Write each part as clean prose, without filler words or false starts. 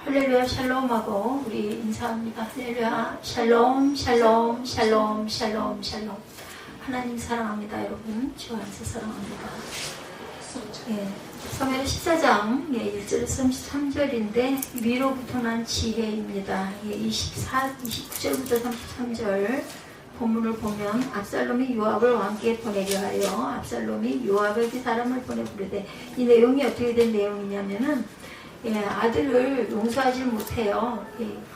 할렐루야 샬롬하고 우리 인사합니다. 할렐루야 샬롬 샬롬 샬롬 샬롬 샬롬. 하나님 사랑합니다. 여러분 주 안에서 사랑합니다. 사무엘 14장 1절에서 33절인데 위로부터 난 지혜입니다. 29절부터 33절 본문을 보면 압살롬이 요압을 왕께 보내려 하여 압살롬이 요압에게 사람을 보내 부르되, 이 내용이 어떻게 된 내용이냐면은 아들을 용서하지 못해요.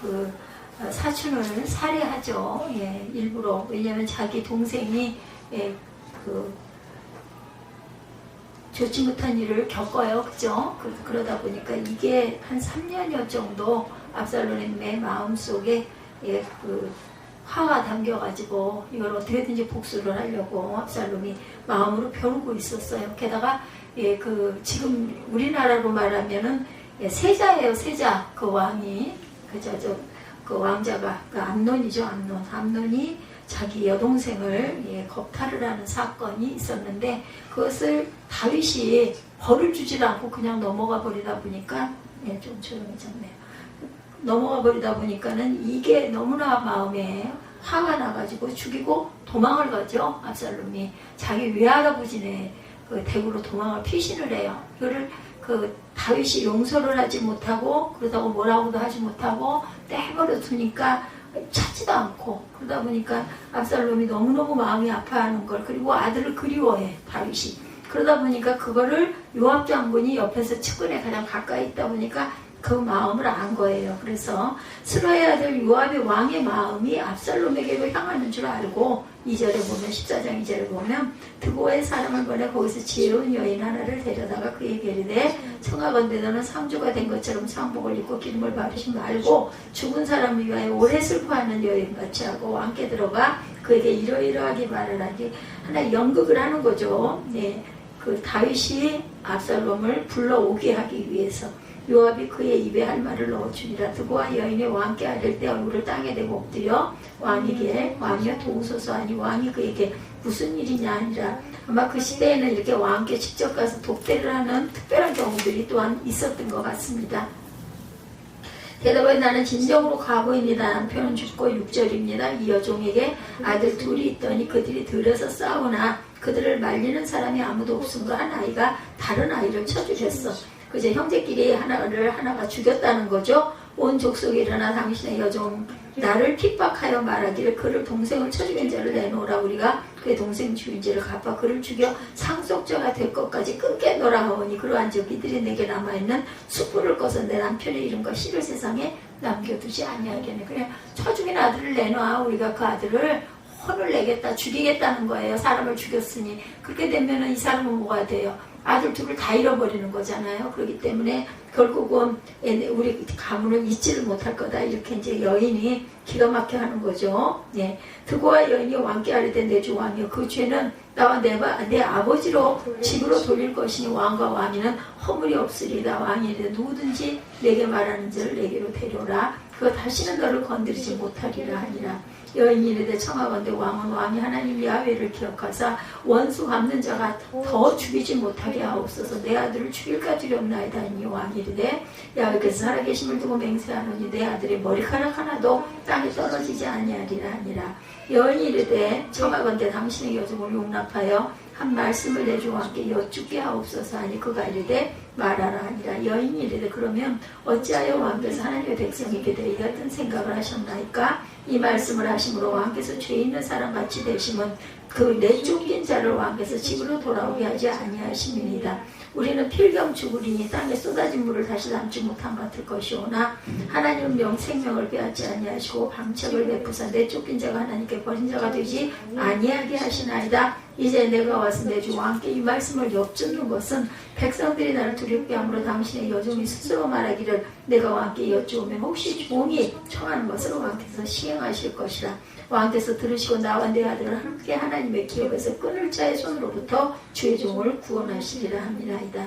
그 사촌을 살해하죠. 일부러. 왜냐하면 자기 동생이 그 좋지 못한 일을 겪어요. 그죠? 그러다 보니까 이게 한 3년여 정도 압살롬의 마음속에 그 화가 담겨가지고 이걸 어떻게든지 복수를 하려고 압살롬이 마음으로 벼르고 있었어요. 게다가 그 지금 우리나라로 말하면은 세자예요. 세자. 그 왕이 그 왕자가 그 암논이죠. 암논이 자기 여동생을 겁탈을 하는 사건이 있었는데, 그것을 다윗이 벌을 주지도 않고 그냥 넘어가 버리다 보니까 좀 조용해졌네요. 넘어가 버리다 보니까는 이게 너무나 마음에 화가 나가지고 죽이고 도망을 가죠. 압살롬이 자기 외할아버지네 그 댁으로 도망을 피신을 해요. 이거를 그 다윗이 용서를 하지 못하고, 그러다고 뭐라고도 하지 못하고 떼버려 두니까 찾지도 않고, 그러다 보니까 압살롬이 너무너무 마음이 아파하는 걸, 그리고 아들을 그리워해 다윗이. 그러다 보니까 그거를 요압 장군이 옆에서 측근에 가장 가까이 있다 보니까 그 마음을 안 거예요. 그래서 스루의 아들 요압의 왕의 마음이 압살롬에게로 향하는 줄 알고 2절에 보면, 14장 2절에 보면 드고의 사람을 보내 거기서 지혜로운 여인 하나를 데려다가 그에게 이르되, 청하건대 너는 상주가 된 것처럼 상복을 입고 기름을 바르지 말고 죽은 사람을 위하여 오래 슬퍼하는 여인같이 하고 왕께 들어가 그에게 이러이러하게 말을 하기. 하나 연극을 하는 거죠. 그 다윗이 압살롬을 불러오게 하기 위해서 요압이 그의 입에 할 말을 넣어주니라. 드고와 여인이 왕께 아뢰 때 얼굴을 땅에 대고 엎드려 왕에게, 왕이여 도우소서 하니 왕이 그에게 무슨 일이냐 하니라. 아마 그 시대에는 이렇게 왕께 직접 가서 독대를 하는 특별한 경우들이 또한 있었던 것 같습니다. 대답하여 나는 진정으로 과부입니다. 남편은 죽고 6절입니다. 이 여종에게 아들 둘이 있더니 그들이 들어서 싸우나 그들을 말리는 사람이 아무도 없음과 한 아이가 다른 아이를 쳐 죽였어. 그제 형제끼리 하나가 죽였다는 거죠. 온 족속이 일어나 당신의 여종 나를 핍박하여 말하기를 그를 동생을 쳐 죽인 자를 내놓으라. 우리가 그의 동생 죽인 자를 갚아 그를 죽여 상속자가 될 것까지 끊겠노라 하오니, 그러한 즉 이들이 내게 남아있는 숯불을 꺼서 내 남편의 이름과 씨를 세상에 남겨두지 아니하겠네. 그냥 쳐 죽인 아들을 내놔. 우리가 그 아들을 혼을 내겠다, 죽이겠다는 거예요. 사람을 죽였으니. 그렇게 되면은 이 사람은 뭐가 돼요? 아들 둘을 다 잃어버리는 거잖아요. 그렇기 때문에 결국은 우리 가문을 잊지를 못할 거다. 이렇게 이제 여인이 기가 막혀 하는 거죠. 드고와 여인이 왕께 아뢰되 내 주 왕이여, 그 죄는 나와 내 아버지로 집으로 돌릴 것이니 왕과 왕위는 허물이 없으리다. 왕이 이르되 누구든지 내게 말하는 자를 내게로 데려오라. 그거 다시는 너를 건드리지 못하리라 하니라. 여인이 이르되 청하건대 왕은 왕이 하나님 야훼를 기억하사 원수 갚는 자가 더 죽이지 못하게 하옵소서. 내 아들을 죽일까 두렵나이다 하니 왕이 이르되 야훼께서 살아계심을 두고 맹세하노니 내 아들의 머리카락 하나도 땅에 떨어지지 아니하리라 하니라. 여인이 이르되 청하건대 당신의 여종을 용납하여 한 말씀을 내 주 왕께 여쭙게 하옵소서 하니 그가 이르되 말하라 하니라. 여인이 이르되 그러면 어찌하여 왕께서 하나님의 백성에게 대해 어떤 생각을 하셨나이까? 이 말씀을 하심으로 왕께서 죄 있는 사람같이 되심은 그 내쫓긴 자를 왕께서 집으로 돌아오게 하지 아니하심이니이다. 우리는 필경 죽으리니 땅에 쏟아진 물을 다시 담지 못한 같을 것이오나 하나님은 생명을 빼앗지 아니하시고 방책을 베푸사 내쫓긴 자가 하나님께 버린 자가 되지 아니하게 하시나이다. 이제 내가 와서 내 주 왕께 이 말씀을 여쭙는 것은 백성들이 나를 두렵게 함으로 당신의 여종이 스스로 말하기를 내가 왕께 여쭈오면 혹시 종이 청하는 것을 왕께서 시행하실 것이라. 왕께서 들으시고 나와 내 아들을 함께 하나님의 기업에서 끊을 자의 손으로부터 주의 종을 구원하시리라 함이나이다.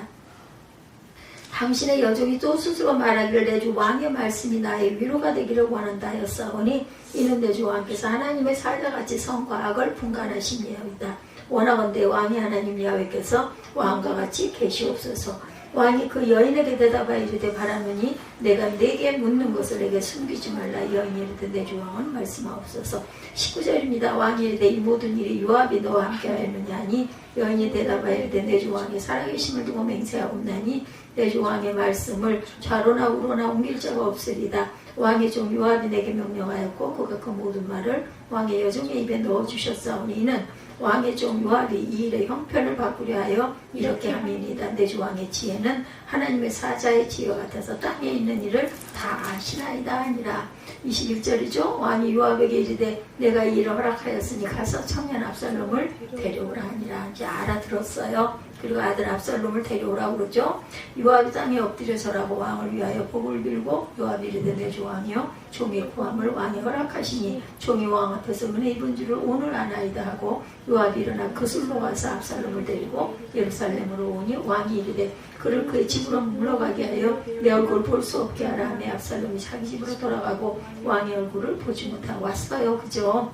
당신의 여종이 또 스스로 말하기를 내 주 왕의 말씀이 나의 위로가 되기를 원한다 하였사오니 이는 내 주 왕께서 하나님의 살다같이 선과 악을 분간하심이옵이다. 원하건대 왕이 하나님 야훼께서 왕과 같이 계시옵소서. 왕이 그 여인에게 대답하여 이르되 바라노니 내가 네게 묻는 것을 내게 숨기지 말라. 여인이 이르되 내 주 왕은 말씀하옵소서. 19절입니다. 왕이 이르되 이 모든 일이 요압이 너와 함께하였느냐 하니 여인이 대답하여 이르되 내 주 왕이 살아계심을 두고 맹세하옵나니 내 주 왕의 말씀을 좌로나 우로나 옮길 자가 없으리다. 왕의 종 요압이 내게 명령하였고 그가 그 모든 말을 왕의 여종의 입에 넣어주셨사오니 이는 왕의 종 요압이 이 일의 형편을 바꾸려 하여 이렇게 함이니이다. 내 주 왕의 지혜는 하나님의 사자의 지혜와 같아서 땅에 있는 일을 다 아시나이다 하니라. 21절이죠. 왕이 요압에게 이르되 내가 이 일을 허락하였으니 가서 청년 압살롬을 데려오라 하니라. 이제 알아들었어요. 그리고 아들 압살롬을 데려오라고 그러죠. 요압이 땅에 엎드려 절하고 왕을 위하여 복을 빌고 요압이 이르되 내 주 왕이여 종의 구함을 왕이 허락하시니 종이 왕 앞에서 은혜 입은 줄을 오늘 아나이다 하고 요압이 일어나 그술로 가서 압살롬을 데리고 예루살렘으로 오니 왕이 이르되 그를 그의 집으로 물러가게 하여 내 얼굴을 볼 수 없게 하라 하며 압살롬이 자기 집으로 돌아가고 왕의 얼굴을 보지 못하고 왔어요. 그죠?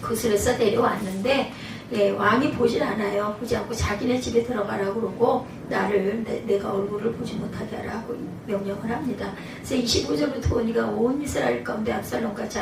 그술에서 데려왔는데 왕이 보질 않아요. 보지 않고 자기네 집에 들어가라고 그러고 나를 내가 얼굴을 보지 못하게 하라고 명령을 합니다. 그래서 25절부터 보니까 온 이스라엘 가운데 압살롬같이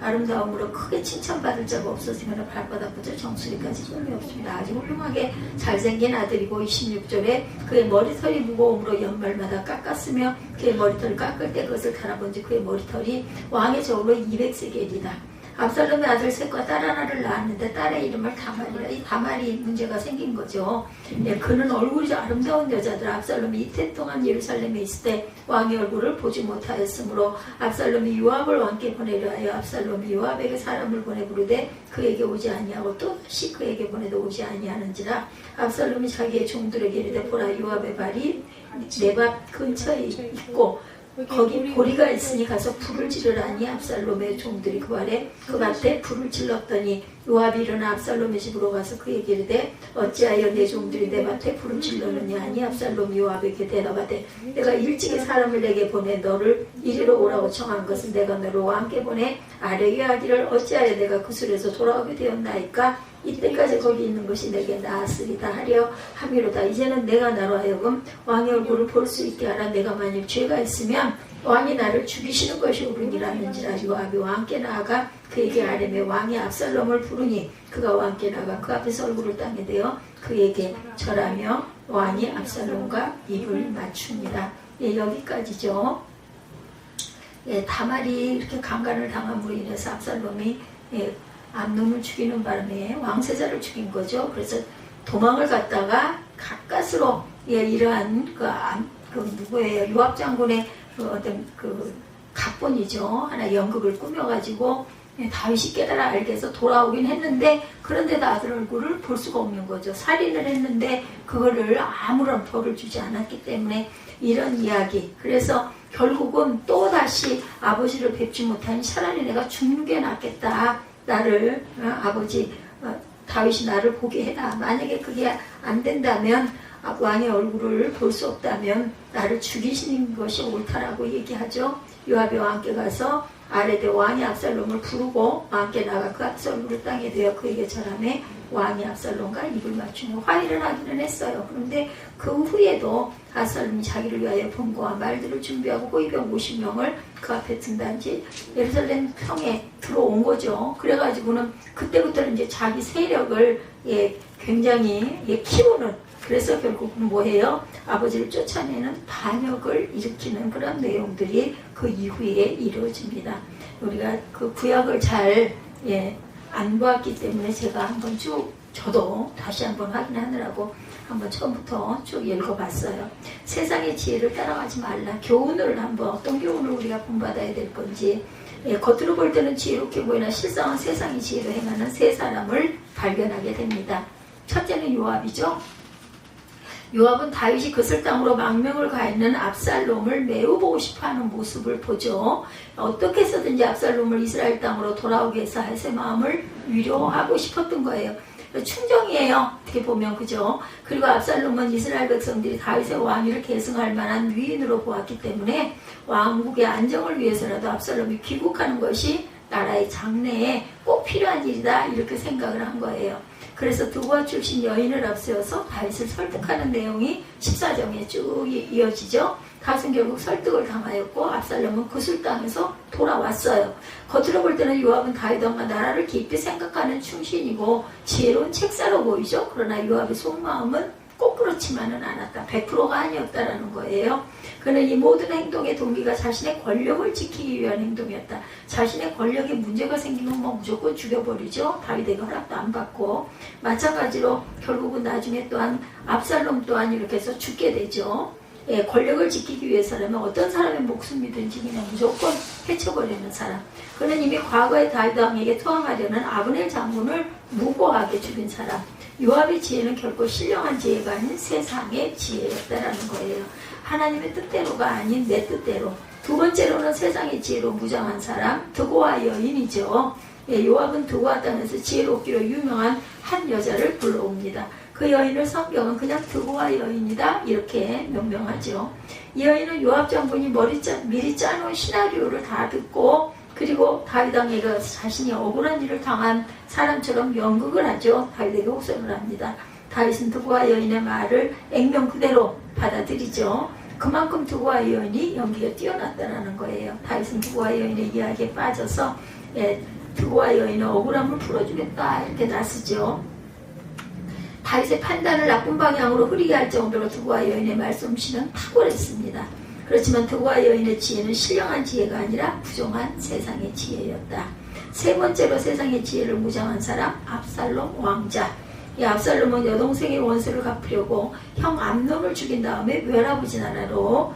아름다움으로 크게 칭찬받을 자가 없었으면 발바닥부터 정수리까지 흠이 없습니다. 아주 훌륭하게 잘생긴 아들이고 26절에 그의 머리털이 무거움으로 연말마다 깎았으며 그의 머리털을 깎을 때 그것을 달아본지 그의 머리털이 왕의 저울로 200세겔이다. 압살롬의 아들 셋과 딸 하나를 낳았는데 딸의 이름을 다말이라. 이 다말이 문제가 생긴 거죠. 그는 얼굴이 아름다운 여자들. 압살롬이 이태 동안 예루살렘에 있을 때 왕의 얼굴을 보지 못하였으므로 압살롬이 요압을 왕께 보내려 하여 압살롬이 요압에게 사람을 보내 부르되 그에게 오지 아니하고 또다시 그에게 보내도 오지 아니하는지라. 압살롬이 자기의 종들에게 이르되 보라 요압의 발이 내 밥 근처에 있고 거기 보리가 있으니 가서 불을 지르라니 압살롬의 종들이 그 밭에 불을 질렀더니 요압이 일어나 압살롬의 집으로 가서 그에게 이르되 어찌하여 내 종들이 내 밭에 불을 질렀느냐 하니 압살롬이 요압에게 대답하되 내가 일찍이 사람을 내게 보내 너를 이리로 오라고 청한 것은 내가 너를 왕께 보내 아뢰게 하기를 어찌하여 내가 그술에서 돌아오게 되었나이까. 이때까지 거기 있는 것이 내게 나았으리다 하려 함이로다. 이제는 내가 나로 하여금 왕의 얼굴을 볼 수 있게 하라. 내가 만일 죄가 있으면 왕이 나를 죽이시는 것이 옳으니라는지라. 요압이 왕께 나아가 그에게 아뢰며 왕이 압살롬을 부르니 그가 왕께 나가 그 앞에서 얼굴을 땅에 대어 그에게 절하며 왕이 압살롬과 입을 맞춥니다. 여기까지죠. 다말이 이렇게 강간을 당함으로 인해서 압살롬이 암놈을 죽이는 바람에 왕세자를 죽인 거죠. 그래서 도망을 갔다가 가까스로 이러한 누구예요? 요압 장군의 어떤 각본이죠. 하나 연극을 꾸며가지고 다윗이 깨달아 알게 해서 돌아오긴 했는데 그런데도 아들 얼굴을 볼 수가 없는 거죠. 살인을 했는데 그거를 아무런 벌을 주지 않았기 때문에 이런 이야기. 그래서 결국은 또다시 아버지를 뵙지 못하니 차라리 내가 죽는 게 낫겠다. 나를 아버지 다윗이 나를 보게 해라. 만약에 그게 안 된다면 왕의 얼굴을 볼 수 없다면 나를 죽이시는 것이 옳다라고 얘기하죠. 요압이 왕께 가서 아뢰되 왕이 압살롬을 부르고 왕께 나가 그 앞서 얼굴을 땅에 대어 그에게 절하며 왕이 압살롬과 입을 맞추며 화해를 하기는 했어요. 그런데 그 후에도 압살롬이 자기를 위하여 본거와 말들을 준비하고 호위병 50명을 그 앞에 든단지 예루살렘 평에 들어온 거죠. 그래가지고는 그때부터는 이제 자기 세력을 굉장히 키우는, 그래서 결국은 뭐예요? 아버지를 쫓아내는 반역을 일으키는 그런 내용들이 그 이후에 이루어집니다. 우리가 그 구약을 잘 안 보았기 때문에 제가 한번 쭉 저도 다시 한번 확인하느라고 한번 처음부터 쭉 읽어봤어요. 세상의 지혜를 따라가지 말라. 교훈을 한번 어떤 교훈을 우리가 본받아야 될 건지, 겉으로 볼 때는 지혜롭게 보이나 실상은 세상의 지혜로 행하는 세 사람을 발견하게 됩니다. 첫째는 요압이죠. 요압은 다윗이 그슬 땅으로 망명을 가 있는 압살롬을 매우 보고 싶어하는 모습을 보죠. 어떻게 해서든지 압살롬을 이스라엘 땅으로 돌아오게 해서 하세 마음을 위로하고 싶었던 거예요. 충정이에요. 어떻게 보면, 그죠? 그리고 압살롬은 이스라엘 백성들이 다윗의 왕위를 계승할 만한 위인으로 보았기 때문에 왕국의 안정을 위해서라도 압살롬이 귀국하는 것이 나라의 장래에 꼭 필요한 일이다, 이렇게 생각을 한 거예요. 그래서 두고아 출신 여인을 앞세워서 다윗을 설득하는 내용이 14장에 쭉 이어지죠. 다윗은 결국 설득을 당하였고 압살롬은 구슬 땅에서 돌아왔어요. 겉으로 볼 때는 요압은 다윗 왕과 나라를 깊이 생각하는 충신이고 지혜로운 책사로 보이죠. 그러나 요압의 속마음은 꼭 그렇지만은 않았다. 100%가 아니었다라는 거예요. 그는 이 모든 행동의 동기가 자신의 권력을 지키기 위한 행동이었다. 자신의 권력에 문제가 생기면 뭐 무조건 죽여버리죠. 다윗에게 허락도 안 받고. 마찬가지로 결국은 나중에 또한 압살롬 또한 이렇게 해서 죽게 되죠. 예, 권력을 지키기 위해서라면 어떤 사람의 목숨이든지 그냥 무조건 해쳐버리는 사람. 그는 이미 과거에 다윗 왕에게 투항하려는 아브넬 장군을 무고하게 죽인 사람. 요압의 지혜는 결코 신령한 지혜가 아닌 세상의 지혜였다라는 거예요. 하나님의 뜻대로가 아닌 내 뜻대로. 두 번째로는 세상의 지혜로 무장한 사람, 드고아 여인이죠. 예, 요압은 드고아 땅에서 지혜롭기로 유명한 한 여자를 불러옵니다. 그 여인을 성경은 그냥 드고아 여인이다 이렇게 명명하죠. 이 여인은 요압 장군이 미리 짜놓은 시나리오를 다 듣고 그리고 다윗 왕에게 자신이 억울한 일을 당한 사람처럼 연극을 하죠. 다윗에게 호소를 합니다. 다윗은 드고아 여인의 말을 액면 그대로 받아들이죠. 그만큼 드고아 여인이 연기가 뛰어났다는 거예요. 다윗은 드고아 여인의 이야기에 빠져서 드고아 여인의 억울함을 풀어주겠다 이렇게 나서죠. 다윗의 판단을 나쁜 방향으로 흐리게 할 정도로 드고아 여인의 말솜씨는 탁월했습니다. 그렇지만 드고아 여인의 지혜는 신령한 지혜가 아니라 부정한 세상의 지혜였다. 세 번째로 세상의 지혜를 무장한 사람, 압살롬 왕자. 이 압살롬은 여동생의 원수를 갚으려고 형 암논을 죽인 다음에 외라부지 나라로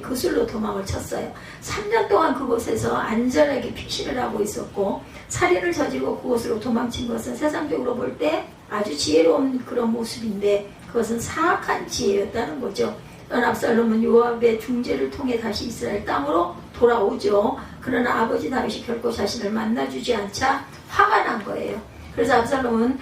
그술로 도망을 쳤어요. 3년 동안 그곳에서 안전하게 피신을 하고 있었고 살인을 저지르고 그곳으로 도망친 것은 세상적으로 볼 때 아주 지혜로운 그런 모습인데 그것은 사악한 지혜였다는 거죠. 압살롬은 요압의 중재를 통해 다시 이스라엘 땅으로 돌아오죠. 그러나 아버지 다윗이 결코 자신을 만나주지 않자 화가 난 거예요. 그래서 압살롬은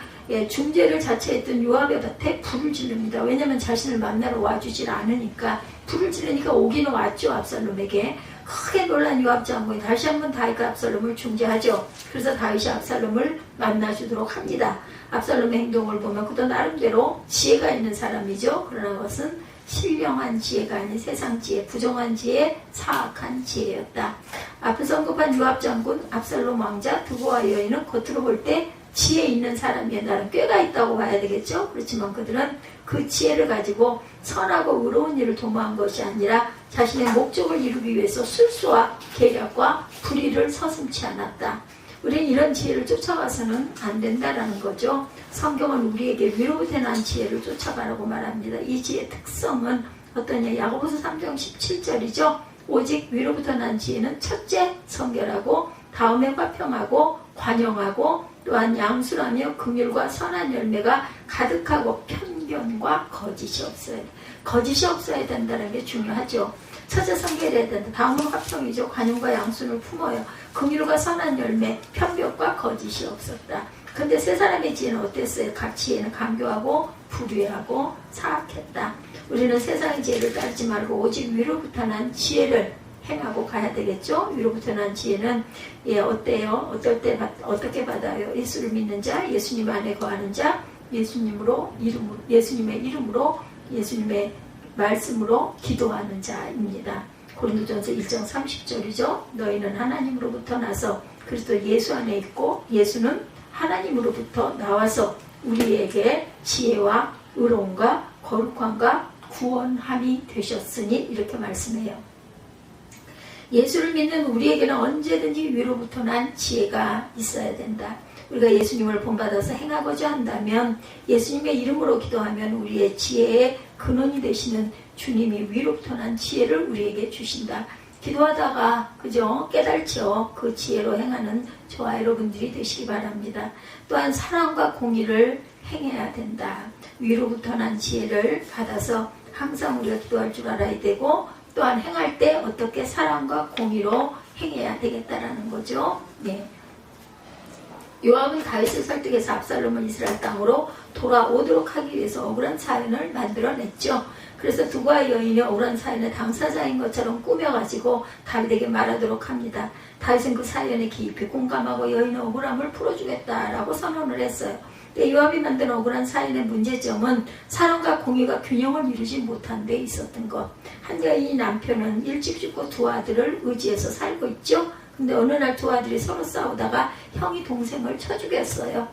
중재를 자처했던 요압의 밭에 불을 지릅니다. 왜냐하면 자신을 만나러 와주질 않으니까. 불을 지르니까 오기는 왔죠. 압살롬에게. 크게 놀란 요압 장군이 다시 한번 다윗과 압살롬을 중재하죠. 그래서 다윗이 압살롬을 만나주도록 합니다. 압살롬의 행동을 보면 그도 나름대로 지혜가 있는 사람이죠. 그러나 그것은 신령한 지혜가 아닌 세상 지혜, 부정한 지혜, 사악한 지혜였다. 앞에서 언급한 요압 장군, 압살롬 왕자, 드고아 여인은 겉으로 볼 때 지혜 있는 사람이야. 나름 꾀가 있다고 봐야 되겠죠. 그렇지만 그들은 그 지혜를 가지고 선하고 의로운 일을 도모한 것이 아니라 자신의 목적을 이루기 위해서 술수와 계략과 불의를 서슴지 않았다. 우리는 이런 지혜를 쫓아가서는 안 된다라는 거죠. 성경은 우리에게 위로부터 난 지혜를 쫓아가라고 말합니다. 이 지혜의 특성은 어떠냐? 야고보서 3장 17절이죠. 오직 위로부터 난 지혜는 첫째 성결하고 다음에 화평하고 관용하고 또한 양술하며 긍휼과 선한 열매가 가득하고 편견과 거짓이 없어야 돼. 거짓이 없어야 된다는 게 중요하죠. 첫째 성결해야 된다. 다음은 화평이죠. 관용과 양순을 품어요. 긍휼과 선한 열매, 편견과 거짓이 없었다. 근데 세 사람의 지혜는 어땠어요? 각 지혜는 강교하고 불의하고 사악했다. 우리는 세상의 지혜를 따르지 말고 오직 위로부터 난 지혜를 행하고 가야 되겠죠. 위로부터 난 지혜는 어때요? 어떻게 받아요? 예수를 믿는 자, 예수님 안에 거하는 자, 예수님의 이름으로 예수님의 말씀으로 기도하는 자입니다. 고린도전서 1장 30절이죠. 너희는 하나님으로부터 나서 그리스도 예수 안에 있고 예수는 하나님으로부터 나와서 우리에게 지혜와 의로움과 거룩함과 구원함이 되셨으니 이렇게 말씀해요. 예수를 믿는 우리에게는 언제든지 위로부터 난 지혜가 있어야 된다. 우리가 예수님을 본받아서 행하고자 한다면 예수님의 이름으로 기도하면 우리의 지혜의 근원이 되시는 주님이 위로부터 난 지혜를 우리에게 주신다. 기도하다가 그죠? 깨달죠. 그 지혜로 행하는 저와 여러분들이 되시기 바랍니다. 또한 사랑과 공의를 행해야 된다. 위로부터 난 지혜를 받아서 항상 우리가 기도할 줄 알아야 되고 또한 행할 때 어떻게 사랑과 공의로 행해야 되겠다라는 거죠. 네. 요압은 다윗을 설득해서 압살롬을 이스라엘 땅으로 돌아오도록 하기 위해서 억울한 사연을 만들어냈죠. 그래서 두과 여인이 억울한 사연의 당사자인 것처럼 꾸며가지고 다윗에게 말하도록 합니다. 다윗은 그 사연에 깊이 공감하고 여인의 억울함을 풀어주겠다라고 선언을 했어요. 요압이 만든 억울한 사연의 문제점은 사랑과 공의가 균형을 이루지 못한 데 있었던 것. 한 여인이 남편은 일찍 죽고 두 아들을 의지해서 살고 있죠. 근데 어느 날 두 아들이 서로 싸우다가 형이 동생을 쳐 죽였어요.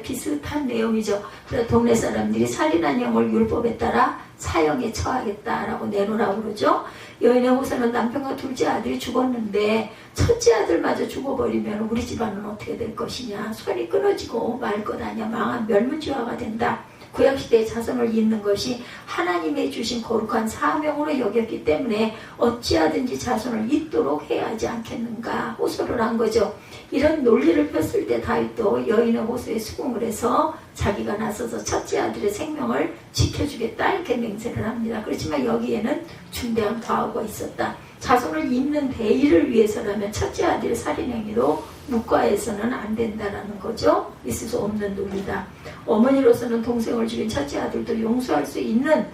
비슷한 내용이죠. 그래서 동네 사람들이 살인한 형을 율법에 따라 사형에 처하겠다라고 내놓으라고 그러죠. 여인의 호세는 남편과 둘째 아들이 죽었는데 첫째 아들마저 죽어버리면 우리 집안은 어떻게 될 것이냐. 손이 끊어지고 말 것 아니야. 망한 멸문지화가 된다. 구약시대의 자손을 잇는 것이 하나님의 주신 거룩한 사명으로 여겼기 때문에 어찌하든지 자손을 잇도록 해야 하지 않겠는가 호소를 한 거죠. 이런 논리를 폈을 때 다윗도 여인의 호소에 수긍을 해서 자기가 나서서 첫째 아들의 생명을 지켜주겠다 이렇게 맹세를 합니다. 그렇지만 여기에는 중대한 과오가 있었다. 자손을 잇는 대의를 위해서라면 첫째 아들의 살인행위도 묵과해서는 안 된다라는 거죠. 있을 수 없는 논리다. 어머니로서는 동생을 죽인 첫째 아들도 용서할 수 있는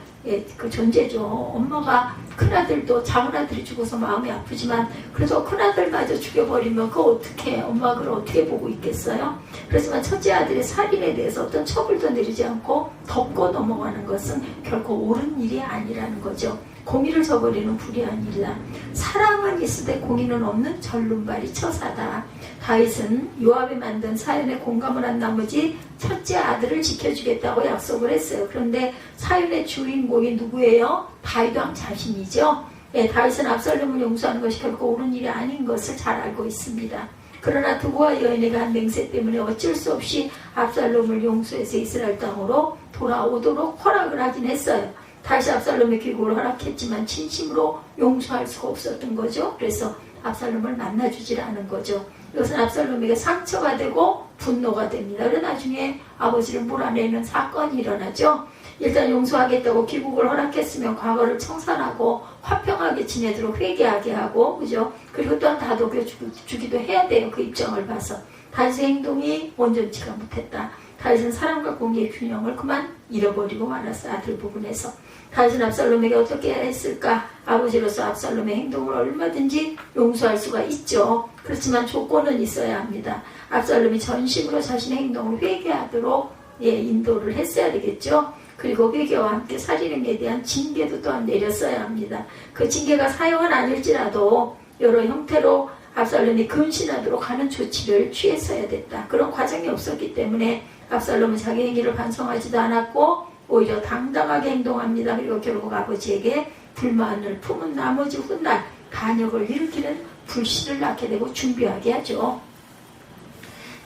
그 존재죠. 엄마가 큰아들도 작은아들이 죽어서 마음이 아프지만 그래도 큰아들마저 죽여버리면 그거 어떻게 엄마가 그걸 어떻게 보고 있겠어요? 그렇지만 첫째 아들의 살인에 대해서 어떤 처벌도 내리지 않고 덮고 넘어가는 것은 결코 옳은 일이 아니라는 거죠. 공의를 저버리는 불의한 일이다. 사랑은 있으되 공의는 없는 절름발이 처사다. 다윗은 요압이 만든 사연에 공감을 한 나머지 첫째 아들을 지켜주겠다고 약속을 했어요. 그런데 사연의 주인공이 누구예요? 다윗 왕 자신이죠. 다윗은 압살롬을 용서하는 것이 결코 옳은 일이 아닌 것을 잘 알고 있습니다. 그러나 두고와 여인에게 한 맹세 때문에 어쩔 수 없이 압살롬을 용서해서 이스라엘 땅으로 돌아오도록 허락을 하긴 했어요. 다시 압살롬의 귀국을 허락했지만 진심으로 용서할 수가 없었던 거죠. 그래서 압살롬을 만나주질 않은 거죠. 이것은 압살롬에게 상처가 되고 분노가 됩니다. 그래서 나중에 아버지를 몰아내는 사건이 일어나죠. 일단 용서하겠다고 귀국을 허락했으면 과거를 청산하고 화평하게 지내도록 회개하게 하고, 그죠? 그리고 또한 다독여주기도 해야 돼요. 그 입장을 봐서. 다윗의 행동이 온전치가 못했다. 다윗은 사랑과 공의의 균형을 그만 잃어버리고 말았어. 아들 부분에서. 다윗은 압살롬에게 어떻게 했을까? 아버지로서 압살롬의 행동을 얼마든지 용서할 수가 있죠. 그렇지만 조건은 있어야 합니다. 압살롬이 전심으로 자신의 행동을 회개하도록 인도를 했어야 되겠죠. 그리고 회개와 함께 살인행위에 대한 징계도 또한 내렸어야 합니다. 그 징계가 사형은 아닐지라도 여러 형태로 압살롬이 근신하도록 하는 조치를 취했어야 됐다. 그런 과정이 없었기 때문에 압살롬은 자기 행위를 반성하지도 않았고 오히려 당당하게 행동합니다. 그리고 결국 아버지에게 불만을 품은 나머지 훗날 반역을 일으키는 불씨를 낳게 되고 준비하게 하죠.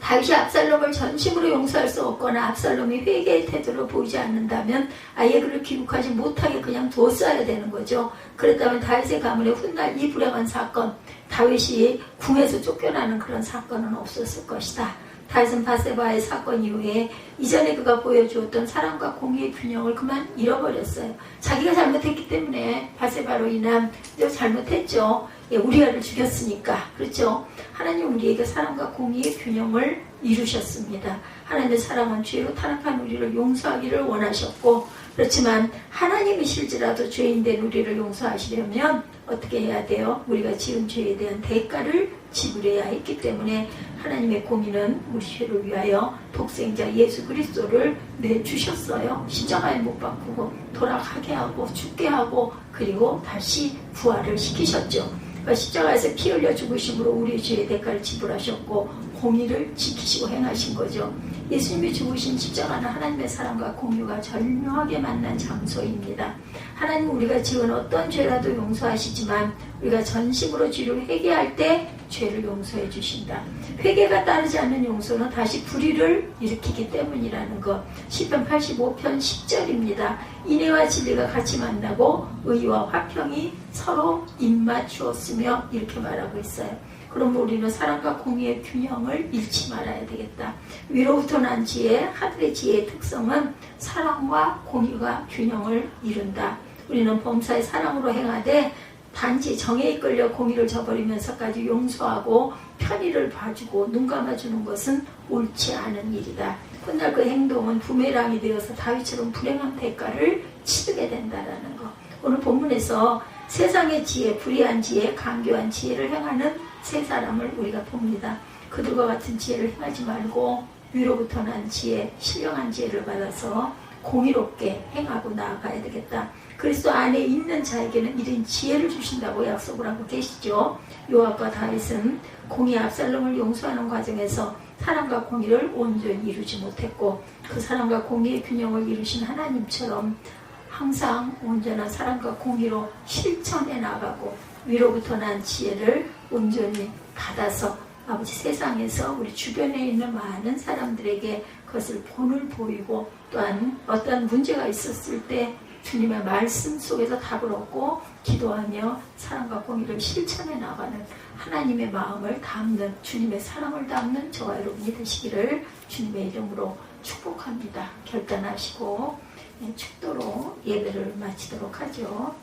다윗이 압살롬을 전심으로 용서할 수 없거나 압살롬이 회개의 태도를 보이지 않는다면 아예 그를 귀국하지 못하게 그냥 두었어야 되는 거죠. 그렇다면 다윗의 가문에 훗날 이 불행한 사건, 다윗이 궁에서 쫓겨나는 그런 사건은 없었을 것이다. 다윗은 바세바의 사건 이후에 이전에 그가 보여주었던 사랑과 공의의 균형을 그만 잃어버렸어요. 자기가 잘못했기 때문에 바세바로 인한 잘못했죠. 우리아를 죽였으니까. 그렇죠. 하나님 우리에게 사랑과 공의의 균형을 이루셨습니다. 하나님의 사랑은 죄로 타락한 우리를 용서하기를 원하셨고, 그렇지만 하나님이실지라도 죄인된 우리를 용서하시려면 어떻게 해야 돼요? 우리가 지은 죄에 대한 대가를 지불해야 했기 때문에 하나님의 공의는 우리 죄를 위하여 독생자 예수 그리스도를 내주셨어요. 십자가에 못 박고 돌아가게 하고 죽게 하고 그리고 다시 부활을 시키셨죠. 십자가에서 피 흘려 죽으심으로 우리 죄의 대가를 지불하셨고 공의를 지키시고 행하신 거죠. 예수님이 죽으신 십자가는 하나님의 사랑과 공유가 절묘하게 만난 장소입니다. 하나님 우리가 지은 어떤 죄라도 용서하시지만 우리가 전심으로 죄를 회개할 때 죄를 용서해 주신다. 회개가 따르지 않는 용서는 다시 불의를 일으키기 때문이라는 것. 시편 85편 10절입니다. 인애와 진리가 같이 만나고 의와 화평이 서로 입맞추었으며 이렇게 말하고 있어요. 그럼 우리는 사랑과 공의의 균형을 잃지 말아야 되겠다. 위로부터 난 지혜, 하늘의 지혜의 특성은 사랑과 공의가 균형을 이룬다. 우리는 범사의 사랑으로 행하되 단지 정에 이끌려 공의를 저버리면서까지 용서하고 편의를 봐주고 눈 감아주는 것은 옳지 않은 일이다. 훗날 그 행동은 부메랑이 되어서 다윗처럼 불행한 대가를 치르게 된다는 것. 오늘 본문에서 세상의 지혜, 불의한 지혜, 강교한 지혜를 행하는 세 사람을 우리가 봅니다. 그들과 같은 지혜를 행하지 말고 위로부터 난 지혜, 신령한 지혜를 받아서 공의롭게 행하고 나아가야 되겠다. 그리스도 안에 있는 자에게는 이런 지혜를 주신다고 약속을 하고 계시죠. 요압과 다윗은 공의 압살롬을 용서하는 과정에서 사랑과 공의를 온전히 이루지 못했고 그 사랑과 공의의 균형을 이루신 하나님처럼 항상 온전한 사랑과 공의로 실천해 나가고 위로부터 난 지혜를 온전히 받아서 아버지 세상에서 우리 주변에 있는 많은 사람들에게 그것을 본을 보이고 또한 어떤 문제가 있었을 때 주님의 말씀 속에서 답을 얻고 기도하며 사랑과 공의를 실천해 나가는 하나님의 마음을 담는 주님의 사랑을 담는 저와 여러분이 되시기를 주님의 이름으로 축복합니다. 결단하시고 축도로 예배를 마치도록 하죠.